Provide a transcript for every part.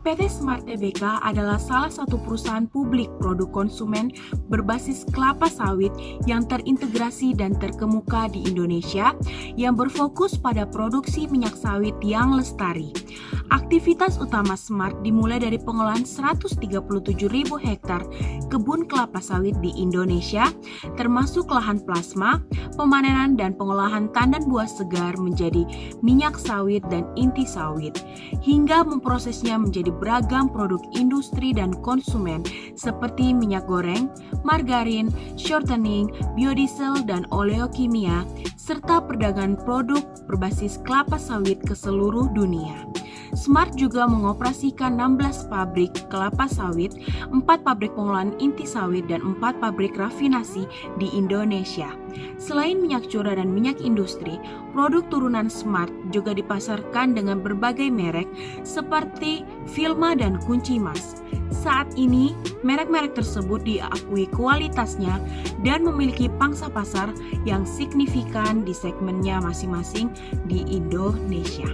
PT Smart Tbk adalah salah satu perusahaan publik produk konsumen berbasis kelapa sawit yang terintegrasi dan terkemuka di Indonesia yang berfokus pada produksi minyak sawit yang lestari. Aktivitas utama Smart dimulai dari pengolahan 137.000 hektar kebun kelapa sawit di Indonesia, termasuk lahan plasma, pemanenan dan pengolahan tandan buah segar menjadi minyak sawit dan inti sawit, hingga memprosesnya menjadi beragam produk industri dan konsumen seperti minyak goreng, margarin, shortening, biodiesel, dan oleokimia, serta perdagangan produk berbasis kelapa sawit ke seluruh dunia. Smart juga mengoperasikan 16 pabrik kelapa sawit, 4 pabrik pengolahan inti sawit, dan 4 pabrik rafinasi di Indonesia. Selain minyak curah dan minyak industri, produk turunan Smart juga dipasarkan dengan berbagai merek seperti Vilma dan Kunci Mas. Saat ini, merek-merek tersebut diakui kualitasnya dan memiliki pangsa pasar yang signifikan di segmennya masing-masing di Indonesia.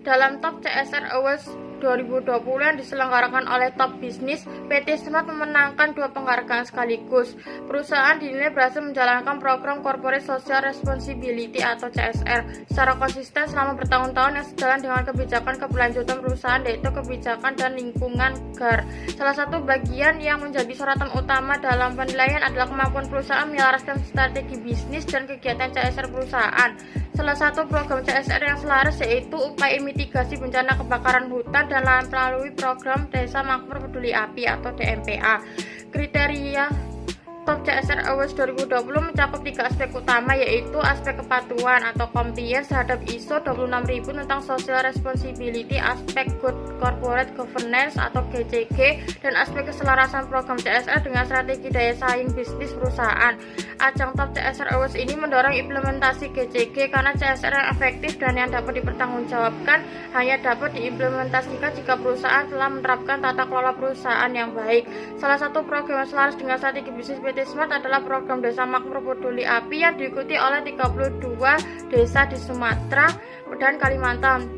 Dalam Top CSR Awards 2020 yang diselenggarakan oleh Top Business, PT Smart memenangkan 2 penghargaan sekaligus. Perusahaan dinilai berhasil menjalankan program Corporate Social Responsibility atau CSR secara konsisten selama bertahun-tahun yang sejalan dengan kebijakan keberlanjutan perusahaan, yaitu kebijakan dan lingkungan GAR. Salah satu bagian yang menjadi sorotan utama dalam penilaian adalah kemampuan perusahaan menyelaraskan strategi bisnis dan kegiatan CSR perusahaan. Salah satu program CSR yang selaras yaitu upaya mitigasi bencana kebakaran hutan dan lahan melalui program Desa Makmur Peduli Api atau DMPA. Kriteria Top CSR Awards 2020 mencakup 3 aspek utama, yaitu aspek kepatuhan atau compliance terhadap ISO 26000 tentang social responsibility, aspek good corporate governance atau GCG, dan aspek keselarasan program CSR dengan strategi daya saing bisnis perusahaan. Ajang Top CSR Awards ini mendorong implementasi GCG karena CSR yang efektif dan yang dapat dipertanggungjawabkan hanya dapat diimplementasikan jika perusahaan telah menerapkan tata kelola perusahaan yang baik. Salah satu program yang selaras dengan strategi bisnis PT Smart adalah program Desa Makmur Peduli Api yang diikuti oleh 32 desa di Sumatera dan Kalimantan.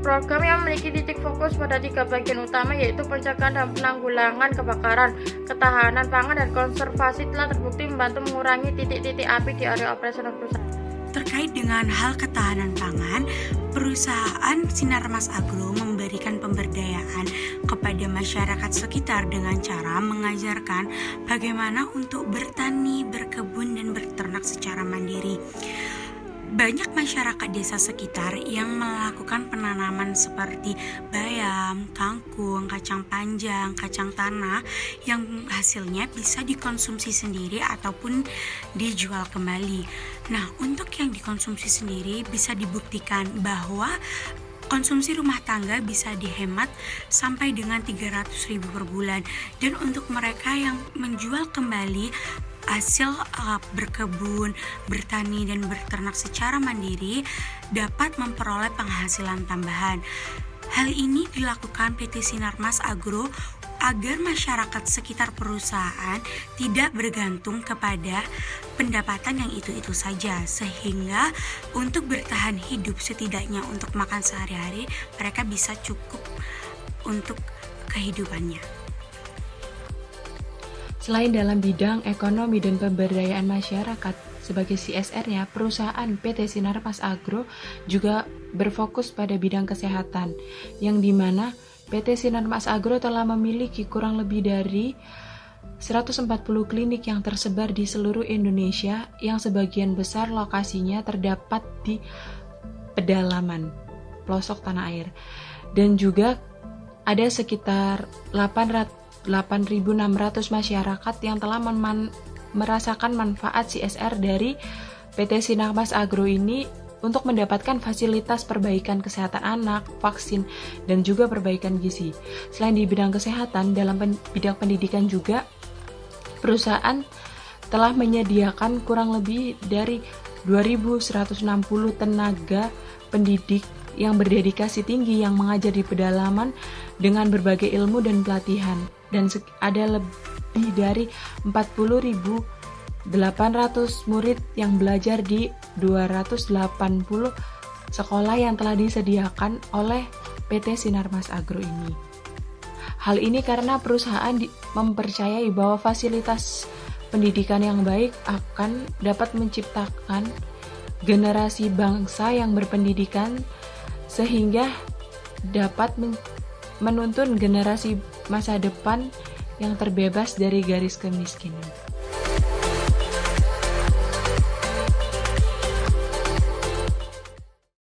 Program yang memiliki titik fokus pada 3 bagian utama, yaitu pencegahan dan penanggulangan kebakaran, ketahanan pangan, dan konservasi, telah terbukti membantu mengurangi titik-titik api di area operasional perusahaan. Terkait dengan hal ketahanan pangan, perusahaan Sinarmas Agro memberikan pemberdayaan kepada masyarakat sekitar dengan cara mengajarkan bagaimana untuk bertani, berkebun, dan berternak secara mandiri. Banyak masyarakat desa sekitar yang melakukan penanaman seperti bayam, kangkung, kacang panjang, kacang tanah yang hasilnya bisa dikonsumsi sendiri ataupun dijual kembali. Nah, untuk yang dikonsumsi sendiri bisa dibuktikan bahwa konsumsi rumah tangga bisa dihemat sampai dengan 300.000 per bulan. Dan untuk mereka yang menjual kembali hasil berkebun, bertani, dan berternak secara mandiri dapat memperoleh penghasilan tambahan. Hal ini dilakukan PT Sinarmas Agro agar masyarakat sekitar perusahaan tidak bergantung kepada pendapatan yang itu-itu saja, sehingga untuk bertahan hidup setidaknya untuk makan sehari-hari mereka bisa cukup untuk kehidupannya. Selain dalam bidang ekonomi dan pemberdayaan masyarakat, sebagai CSR-nya, perusahaan PT Sinarmas Agro juga berfokus pada bidang kesehatan, yang dimana PT Sinarmas Agro telah memiliki kurang lebih dari 140 klinik yang tersebar di seluruh Indonesia, yang sebagian besar lokasinya terdapat di pedalaman, pelosok tanah air. Dan juga ada sekitar 8.600 masyarakat yang telah merasakan manfaat CSR dari PT Sinarmas Agro ini untuk mendapatkan fasilitas perbaikan kesehatan anak, vaksin, dan juga perbaikan gizi. Selain di bidang kesehatan, dalam bidang pendidikan juga perusahaan telah menyediakan kurang lebih dari 2.160 tenaga pendidik yang berdedikasi tinggi yang mengajar di pedalaman dengan berbagai ilmu dan pelatihan, dan ada lebih dari 40.800 murid yang belajar di 280 sekolah yang telah disediakan oleh PT Sinarmas Agro ini. Hal ini karena perusahaan mempercayai bahwa fasilitas pendidikan yang baik akan dapat menciptakan generasi bangsa yang berpendidikan sehingga dapat menuntun generasi masa depan yang terbebas dari garis kemiskinan.